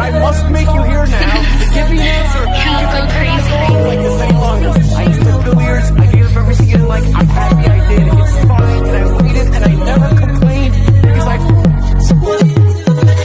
I must make you here now. Give me an answer. Because I can't go on like this any longer. I used to billiards. I gave up everything in life. I'm happy I did. It's fine. And I waited and I never complained. Because I...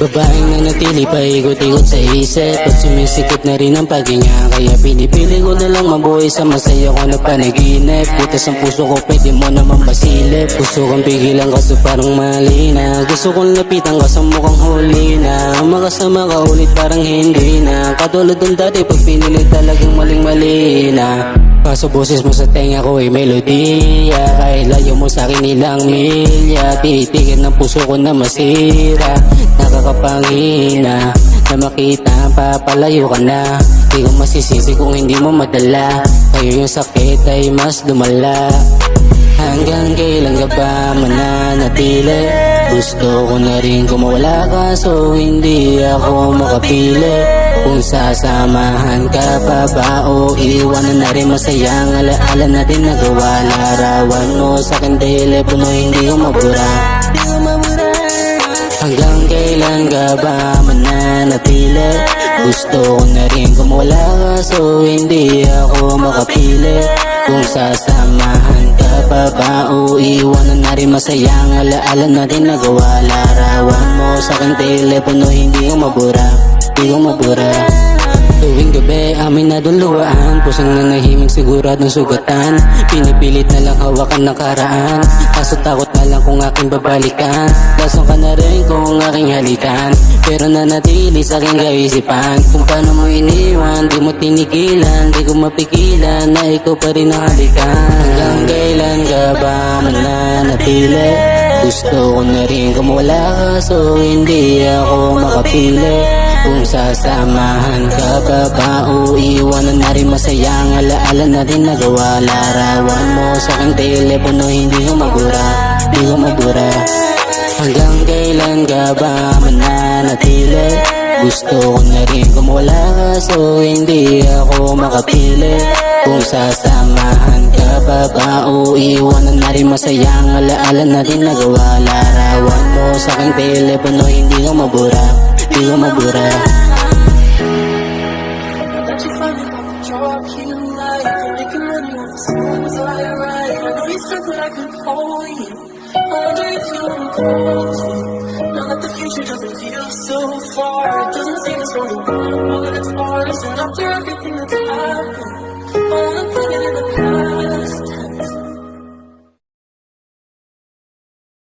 Babaeng nanatili paikot-ikot sa isip at sumisikip na rin ang paghinga. Kaya pinipili ko na lang mabuhay sa masaya ko na panaginip. Butas ang puso ko, pwede mo naman basilip. Gusto kong pigilan kaso parang mali na. Gusto kong lapitan ka sa mukhang huli na. Makasama ka ulit parang hindi na. Katulad ng dati pag pinili talagang maling-mali na. Kaso boses mo sa tenga ko ay melodiya. Kahit layo mo sa akin ilang milya. Titigan ng puso ko na masira. Nakakapangina na makita papalayo ka na. Di ko masisisi kung hindi mo madala. Kayo yung sakit ay mas lumala. Hanggang kailan ka ba mananatili? Gusto ko na rin kumawala kaso hindi ako makapili. Kung sasamahan ka pa ba o iwanan na rin masayang alaala natin nagawa. Larawan mo sa akin telepono hindi ko mabura. Hanggang kailan ka ba mananatili? Gusto ko na rin kumawala kaso hindi ako makapili. Kung sasamahan ka pa ba o iwanan na rin masayang alaala natin nagawa. Larawan mo sa akin telepono hindi ko mabura. Di ko mabura. Tuwing gabi amin naduluan. Pusang nanahimik siguradong sugatan. Pinipilit na lang hawakan ng karaan. Kaso takot na lang kung aking babalikan. Lasong ka na rin kung aking halikan. Pero nanatili sa aking kaisipan. Kung paano mo iniwan, di mo tinigilan. Di ko mapigilan na ikaw pa rin ang halikan. Hanggang kailan ka ba mananatili? Gusto ko na rin kumawala kaso hindi ako makapili. Kung sasamahan ka pa ba o iwanan na rin masayang alaala natin nagawa. Larawan mo sa aking telepono hindi ko mabura. Di ko mabura. Hanggang kailan ka ba mananatili? Gusto ko na rin kumawala kaso hindi ako makapili. Kung sasamahan ka pa ba o iwanan na rin masayang alaala natin nagawa. Larawan mo sa aking telepono hindi ko mabura. Di ko mabura. That you finally got the job you like. You're making money with the songs I write. I know you said that I could call you. I wonder if you wanna close me. Now that the future doesn't feel so far. It doesn't seem as though you want what it's ours. And after everything that's happened, I wanna put it in the past.